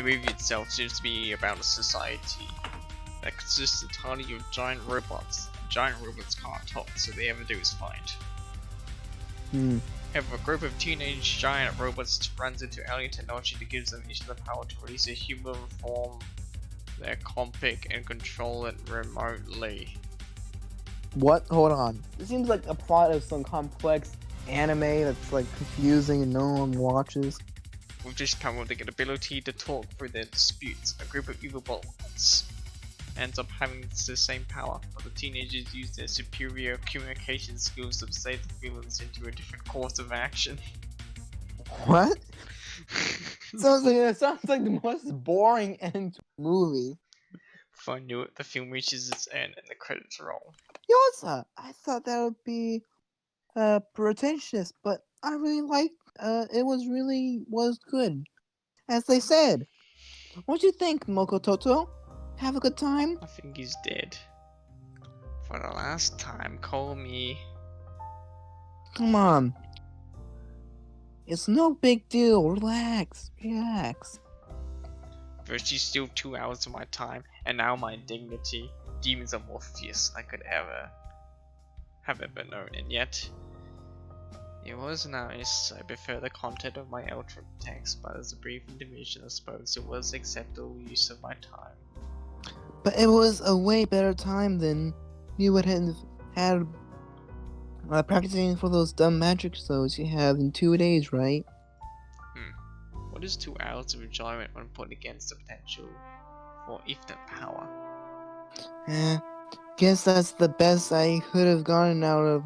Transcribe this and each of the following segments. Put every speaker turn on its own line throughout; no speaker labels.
The movie itself seems to be about a society that consists entirely of giant robots. Giant robots can't talk, so they ever do is fight. However, a group of teenage giant robots runs into alien technology that gives them each the power to release a human form, their cockpit, and control it remotely.
What? Hold on. It seems like a plot of some complex anime that's like confusing and no one watches.
With this power, they get the ability to talk through their disputes. A group of evil bots ends up having the same power, but the teenagers use their superior communication skills to persuade the villains into a different course of action.
What? sounds like the most boring end to a movie.
Before I knew it, the film reaches its end and the credits roll.
Yosa, I thought that would be pretentious, but I really liked it was good. As they said. What do you think, Mokototo? Have a good time?
I think he's dead. For the last time, call me.
Come on. It's no big deal. Relax.
First you steal 2 hours of my time, and now my dignity. Demons are more fierce than I could ever have known, and yet it was nice. I prefer the content of my ultra text, but as a brief intermission, I suppose it was acceptable use of my time.
But it was a way better time than you would have had practicing for those dumb magic shows you have in 2 days, right?
What is 2 hours of enjoyment when put against the potential for infinite power?
Guess that's the best I could have gotten out of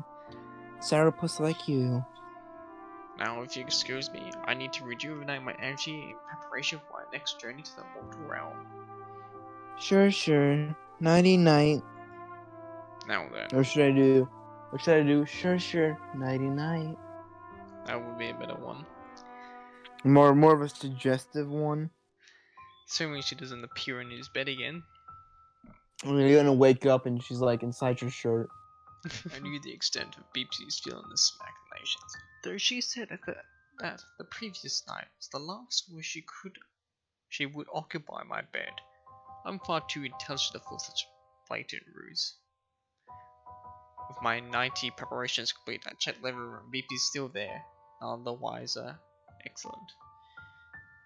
Sarapus like you.
Now, if you excuse me, I need to rejuvenate my energy in preparation for my next journey to the mortal realm.
Sure. Nighty-night.
Now then.
Or should I do? Sure. Nighty-night.
That would be a better one.
More of a suggestive one.
Assuming she doesn't appear in his bed again.
You're gonna wake up and she's like inside your shirt.
I knew the extent of Beepsy's villainous machinations, though she said that the previous night was the last where she would occupy my bed. I'm far too intelligent for such blatant ruse. With my 90 preparations complete, I checked the living room. Beepsy's still there, none the wiser. Excellent.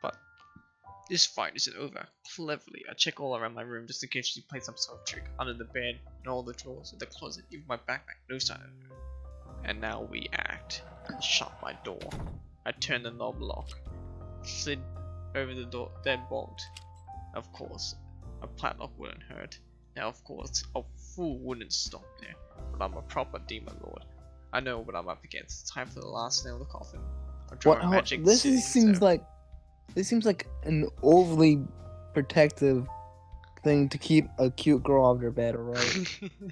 But this fight isn't over. Cleverly, I check all around my room just in case she plays some sort of trick. Under the bed, in all the drawers, in the closet, even my backpack, no sign of her. And now we act. I shut my door. I turned the knob lock. Slid over the door, deadbolt. Of course, a padlock wouldn't hurt. Now, of course, a fool wouldn't stop there. But I'm a proper demon lord. I know what I'm up against. It's time for the last nail in the coffin.
This seems like an overly protective thing to keep a cute girl off your bed, alright?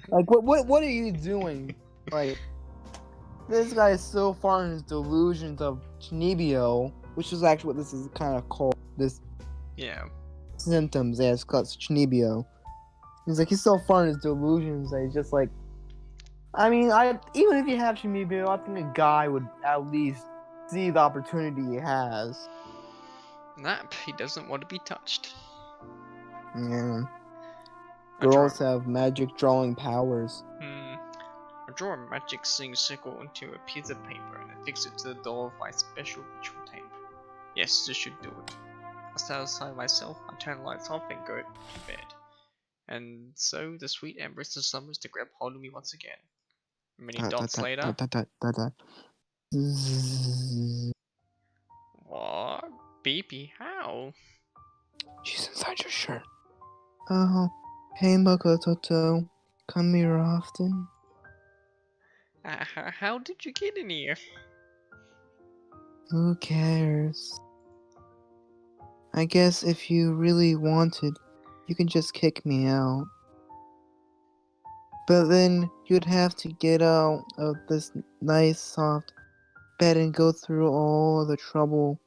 Like what are you doing? Like this guy is so far in his delusions of Chinibio, which is actually what this is kind of called. This symptoms, it's called Chinibio. He's so far in his delusions that he's just like, I mean, even if you have Chinibio, I think a guy would at least see the opportunity he has.
Nap, he doesn't want to be touched.
Yeah. Girls have magic drawing powers.
I draw a magic sling circle into a piece of paper and affix it to the door with my special ritual tape. Yes, this should do it. I satisfy myself, I turn the lights off and go to bed. And so the sweet embrace summons to grab hold of me once again. Many dots later. What? Beepy, how?
She's inside your shirt. Oh, hey Mokototo. Come here often.
How did you get in here?
Who cares? I guess if you really wanted, you can just kick me out. But then you'd have to get out of this nice soft bed and go through all the trouble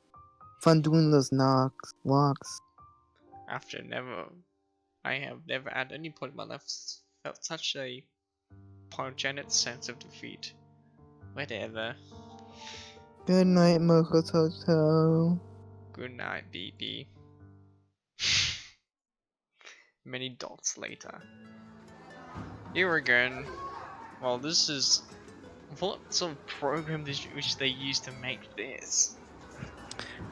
undoing those locks.
I have never at any point in my life felt such a protaganist sense of defeat. Whatever.
Good night, Mokototo.
Good night, BB. Many dots later. Here again. Well, this is... What sort of program which they used to make this?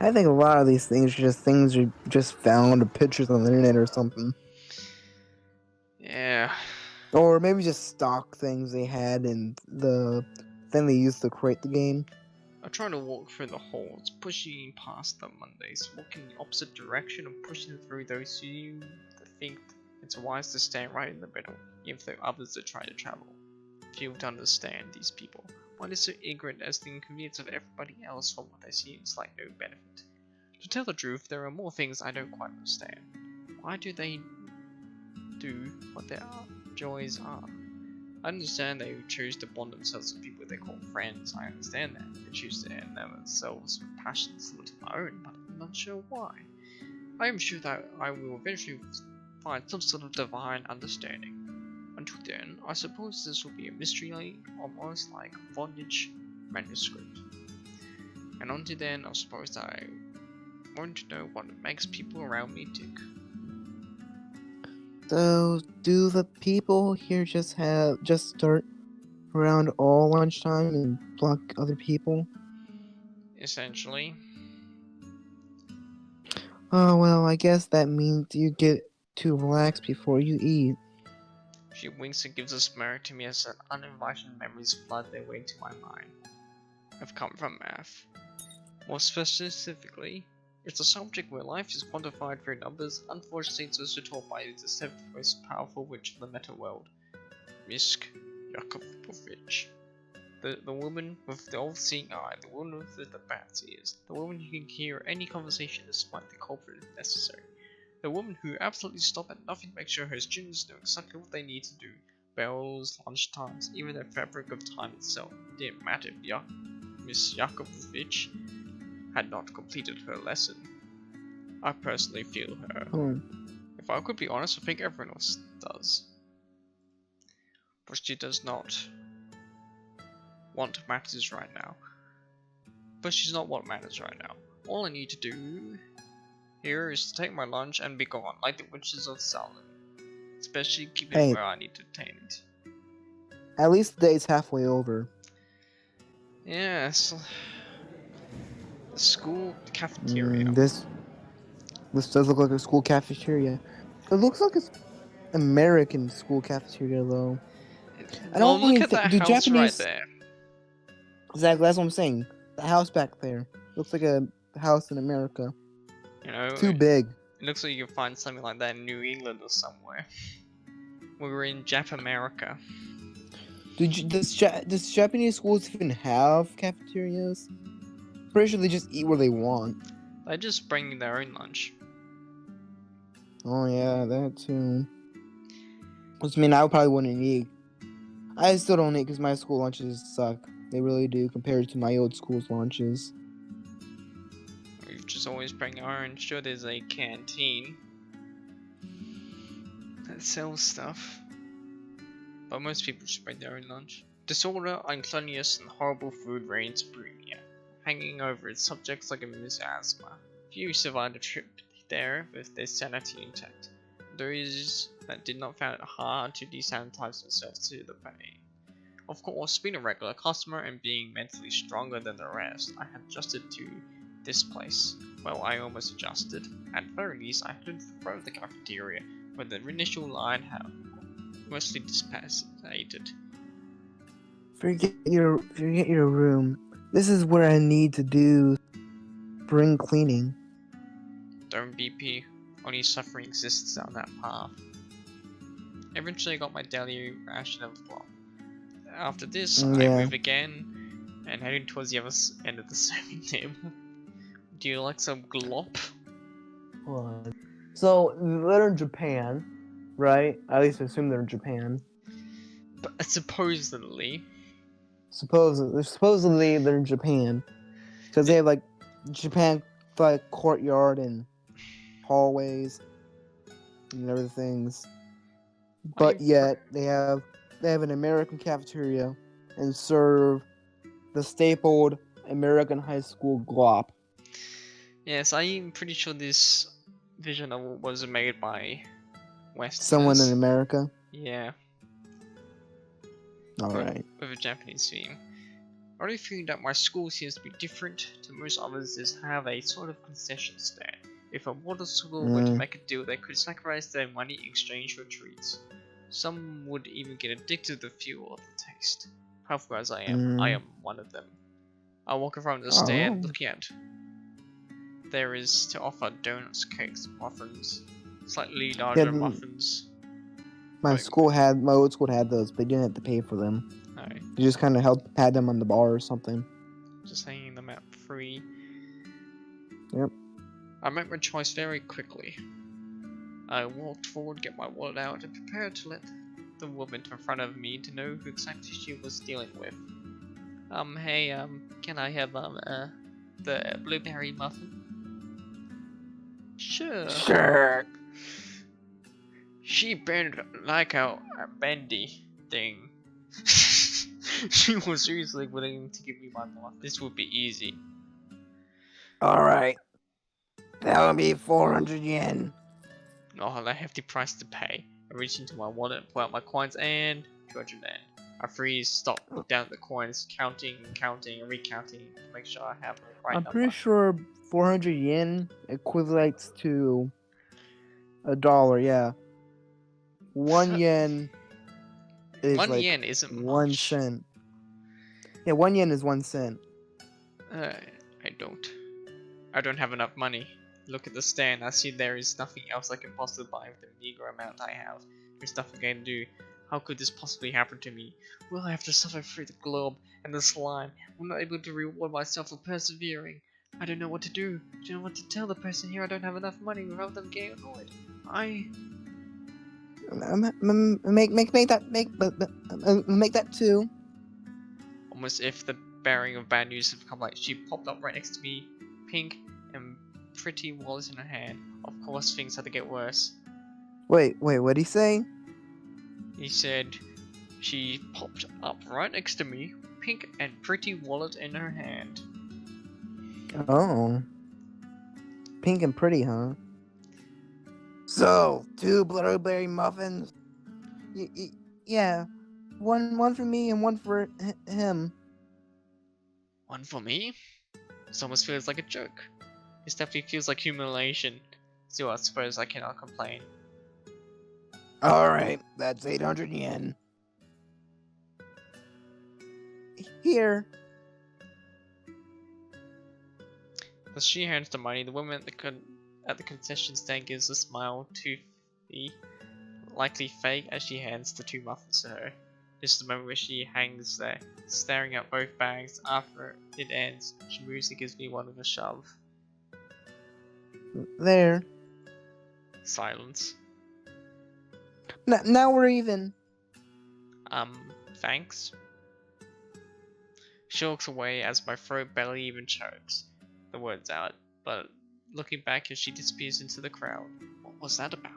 I think a lot of these things are just you just found pictures on the internet or something.
Yeah.
Or maybe just stock things they had in the thing they used to create the game.
I try to walk through the halls, pushing past the Mondays, walking in the opposite direction and pushing through those who think it's wise to stand right in the middle, even though others are trying to travel. Fail to understand these people. One is so ignorant as the inconvenience of everybody else for what they see is like no benefit. To tell the truth, there are more things I don't quite understand. Why do they do what their joys are? I understand they choose to bond themselves with people they call friends. I understand that. They choose to end themselves with passions similar to my own, but I'm not sure why. I am sure that I will eventually find some sort of divine understanding. Until then, I suppose this will be a mystery almost like Voynich manuscript. And until then, I suppose that I want to know what makes people around me tick.
So, do the people here just start around all lunchtime and block other people?
Essentially.
Oh, well, I guess that means you get to relax before you eat.
She winks and gives a smirk to me as uninvited memories flood their way to my mind. I've come from math. More specifically, it's a subject where life is quantified through numbers, unfortunately it's also taught by the seventh most powerful witch of the meta world, Miss Yakovovich. The woman with the all-seeing eye, the woman with the bat's ears, the woman who can hear any conversation despite the culprit if necessary, the woman who absolutely stops at nothing to make sure her students know exactly what they need to do, bells, lunch times, even the fabric of time itself. It didn't matter if Miss Yakovovich had not completed her lesson. I personally feel her. If I could be honest, I think everyone else does. But she does not want matters right now. But she's not what matters right now. All I need to do here is to take my lunch and be gone, like the witches of Salem. Especially keep it where I need to attain it.
At least the day's halfway over.
Yes. The school cafeteria.
This does look like a school cafeteria. It looks like it's American school cafeteria though. I don't
look at
think
that
do
house
Japanese...
right there.
Exactly, that's what I'm saying. The house back there looks like a house in America.
You know,
too big.
It looks like you can find something like that in New England or somewhere. We were in Jap America.
Does Japanese schools even have cafeterias? Pretty sure they just eat where they want.
They just bring their own lunch.
Oh yeah, that too. Which means I probably wouldn't eat. I still don't eat because my school lunches suck. They really do compared to my old school's lunches.
We just always bring our own. Sure, there's a canteen that sells stuff, but most people just bring their own lunch. Disorder, uncleanliness, and horrible food reigns supreme here, hanging over its subjects like a miasma. Few survived a trip there with their sanity intact. Those that did not find it hard to desanitize themselves to the pain. Of course, being a regular customer and being mentally stronger than the rest, I had adjusted to this place. Well, I almost adjusted. At the very least, I had to throw the cafeteria, where the initial line had mostly dissipated.
Forget your room. This is what I need to do spring cleaning.
Don't BP, only suffering exists on that path. Eventually I got my daily ration of glop. After this, I move again, and heading towards the other end of the serving table. Do you like some glop?
So, they're in Japan, right? At least I assume they're in Japan.
But supposedly.
Supposedly they're in Japan. Because they have, like, Japan, like, courtyard and hallways and other things. But yet, they have an American cafeteria and serve the stapled American high school glop.
Yes, I'm pretty sure this visual novel was made by Westerners.
Someone in America?
Yeah.
Alright.
With a Japanese theme. The only thing that my school seems to be different to most others is have a sort of concession stand. If a water school were to make a deal, they could sacrifice their money in exchange for treats. Some would even get addicted to the feel or the taste. Powerful as I am one of them. I walk around the stand looking at. There is to offer donuts, cakes, muffins, slightly larger muffins.
My old school had those, but you didn't have to pay for them.
Alright.
You just kind of had them on the bar or something.
Just hanging them out free.
Yep.
I made my choice very quickly. I walked forward, get my wallet out, and prepared to let the woman in front of me to know who exactly she was dealing with. Hey, can I have, the blueberry muffin? Sure. She bent like a bendy thing. She was seriously willing to give me my muffin. This would be easy.
Alright. That'll be 400 yen.
Oh, a hefty price to pay. I reached into my wallet, pull out my coins, and 200 yen. I freeze, stop, look down at the coins, counting, and recounting to make sure I have the right number.
I'm pretty sure 400 yen equates to $1, yeah. 1 yen is
1
like
yen isn't
1
much.
cent. Yeah, 1 yen is 1 cent.
I don't have enough money. Look at the stand. I see there is nothing else I can possibly buy with the meager amount I have. There's nothing I can do. How could this possibly happen to me? Will I have to suffer through the globe and the slime? I'm not able to reward myself for persevering. I don't know what to do. I don't know what to tell the person here I don't have enough money without them getting annoyed.
Make that 2.
Almost if the bearing of bad news had come, like she popped up right next to me, pink and pretty wallet in her hand. Of course, things had to get worse.
Wait, what'd he say?
He said she popped up right next to me, pink and pretty wallet in her hand.
Oh. Pink and pretty, huh? So, 2 blueberry muffins? Yeah. One for me and one for him.
One for me? This almost feels like a joke. This definitely feels like humiliation. Still, I suppose I cannot complain.
Alright, that's 800 yen. Here.
As she hands the money, the woman at the concession stand gives a smile to the likely fake as she hands the 2 muffins to her. This is the moment where she hangs there, staring at both bags. After it ends, she moves and gives me one with a shove.
There.
Silence.
Now we're even.
Thanks. She looks away as my throat barely even chokes the words out, but looking back as she disappears into the crowd. What was that about?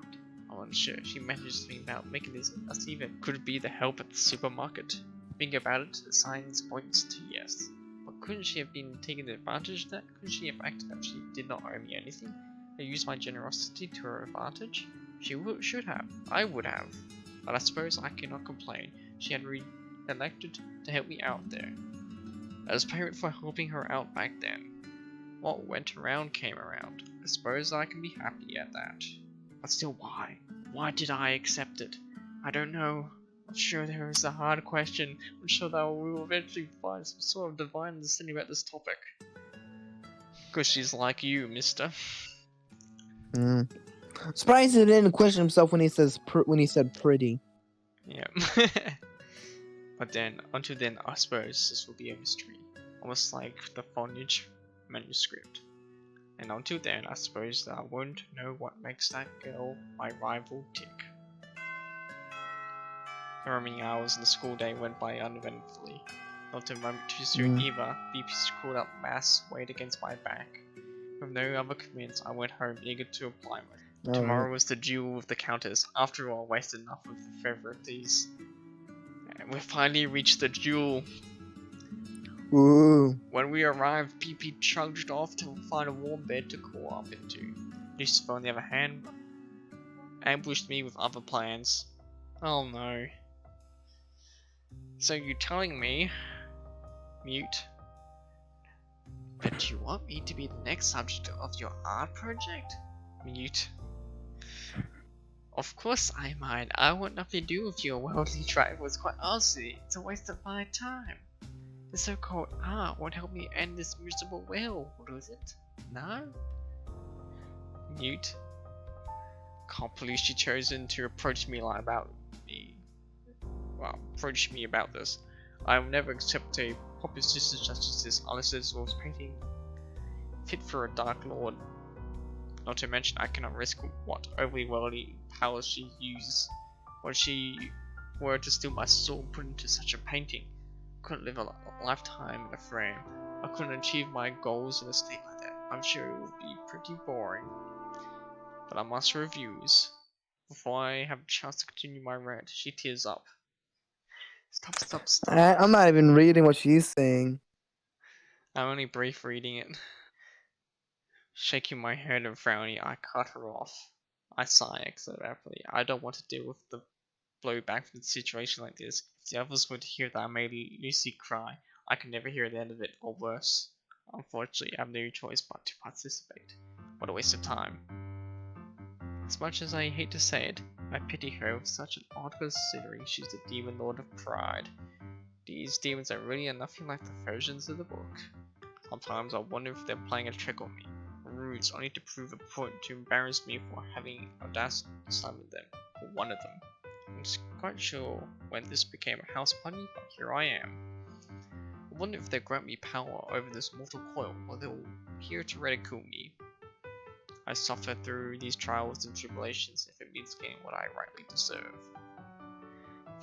I'm unsure. She manages to think about making this us even. Could it be the help at the supermarket? Thinking about it, the signs points to yes. But couldn't she have been taking advantage of that? Couldn't she have acted as if she did not owe me anything? I used my generosity to her advantage? She should have. I would have. But I suppose I cannot complain. She had elected to help me out there. As payment for helping her out back then. What went around came around. I suppose I can be happy at that. But still, why? Why did I accept it? I don't know. I'm sure there is a hard question. I'm sure that we will eventually find some sort of divine understanding about this topic. Because she's like you, mister.
Surprised he didn't question himself when he said pretty.
Yeah. But then, until then, I suppose this will be a mystery. Almost like the Phonage manuscript. And until then, I suppose that I won't know what makes that girl my rival tick. The remaining hours of the school day went by uneventfully. Not a moment too soon either. BP's called up mass weighed against my back. With no other commitments, I went home eager to apply myself. Tomorrow was the duel with the countess. After all, I wasted enough of the frivolities. And we finally reached the duel.
Ooh.
When we arrived, PP trudged off to find a warm bed to crawl up into. Lucifer, on the other hand, ambushed me with other plans. Oh no. So you're telling me, Mute, that you want me to be the next subject of your art project? Mute. Of course I mind. I want nothing to do with your worldly rivals, quite honestly. It's a waste of my time. The so-called art won't help me end this miserable world, does it? No? Mute. Can't believe she chosen to approach me about this. I will never accept a proposition such as this unless it was painting fit for a Dark Lord. Not to mention, I cannot risk what overly worldly powers she uses. When she were to steal my soul and put into such a painting, I couldn't live a lifetime in a frame. I couldn't achieve my goals in a state like that. I'm sure it would be pretty boring. But I must reviews. Before I have a chance to continue my rant, she tears up. Stop.
I'm not even reading what she's saying.
I'm only brief reading it. Shaking my head and frowning, I cut her off. I sigh exultantly. I don't want to deal with the blowback from a situation like this. If the others were to hear that I made Lucy cry, I could never hear the end of it, or worse. Unfortunately, I have no choice but to participate. What a waste of time. As much as I hate to say it, I pity her with such an odd considering she's the demon lord of pride. These demons are really nothing like the versions of the book. Sometimes I wonder if they're playing a trick on me. Roots only to prove a point to embarrass me for having audacity to summon them, or one of them. I'm just quite sure when this became a house party, but here I am. I wonder if they'll grant me power over this mortal coil, or they'll here to ridicule me. I suffer through these trials and tribulations if it means getting what I rightly deserve.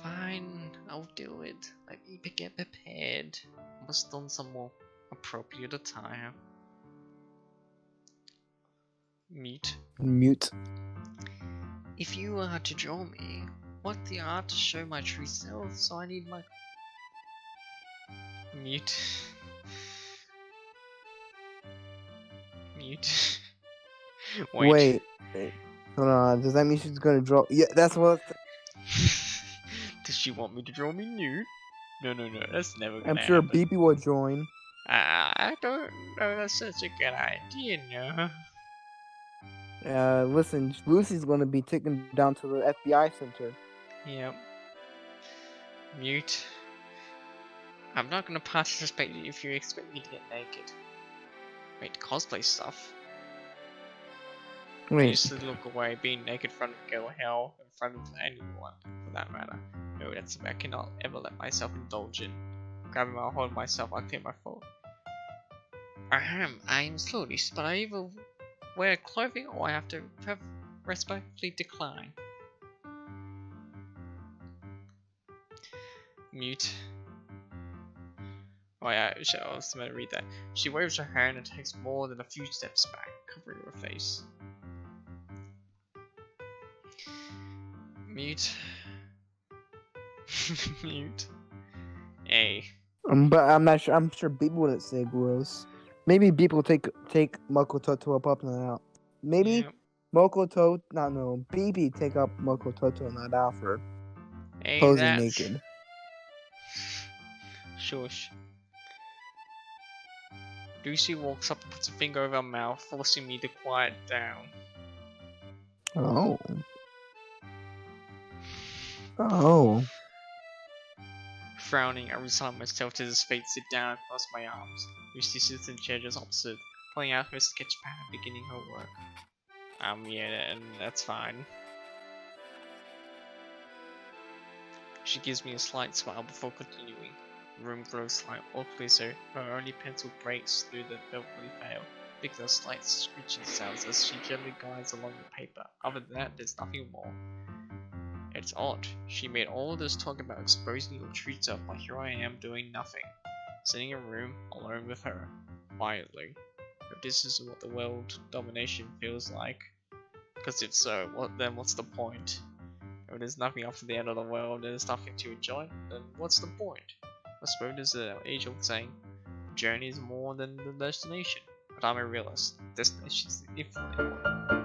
Fine, I'll do it. Let me get prepared. I must don some more appropriate attire. Mute. If you are to draw me, want the art to show my true self, so I need my... Mute.
Wait. Hold on. Does that mean she's gonna draw? Yeah, that's what.
Does she want me to draw me nude? No, that's never gonna
I'm sure
happen.
BP will join.
I don't know, that's such a good idea, no.
Listen, Lucy's gonna be taken down to the FBI center.
Yep. Mute. I'm not gonna participate if you expect me to get naked. Wait, cosplay stuff? I used to look away, being naked in front of girl hell, in front of anyone, for that matter. No, that's something I cannot ever let myself indulge in. Grabbing my hold of myself, I clear my throat. I'm slowly, but I either wear clothing or I have to respectfully decline. Mute. Oh yeah, I was meant to read that. She waves her hand and takes more than a few steps back, covering her face. Mute. Mute. Hey.
But I'm not sure. I'm sure Beep wouldn't say gross. Maybe Beep will take Mokototo up on that out. Maybe Mokoto. No. BB take up Mokototo on that out for posing naked.
Shush. Lucy walks up and puts a finger over her mouth, forcing me to quiet down.
Oh.
Frowning, I resign myself to his feet, sit down and cross my arms. Lucy sits in the chair just opposite, pulling out her sketch pad and beginning her work. Yeah, and that's fine. She gives me a slight smile before continuing. The room grows slightly awkwardly so her only pencil breaks through the velvety veil, making a slight screeching sounds as she gently guides along the paper. Other than that, there's nothing more. It's odd. She made all this talk about exposing your true self, but here I am doing nothing. Sitting in a room, alone with her, quietly. If this is what the world domination feels like, because if so, then what's the point? If there's nothing after the end of the world, there's nothing to enjoy, then what's the point? I suppose there's an age-old saying, journey is more than the destination. But I'm a realist. Destination is infinite.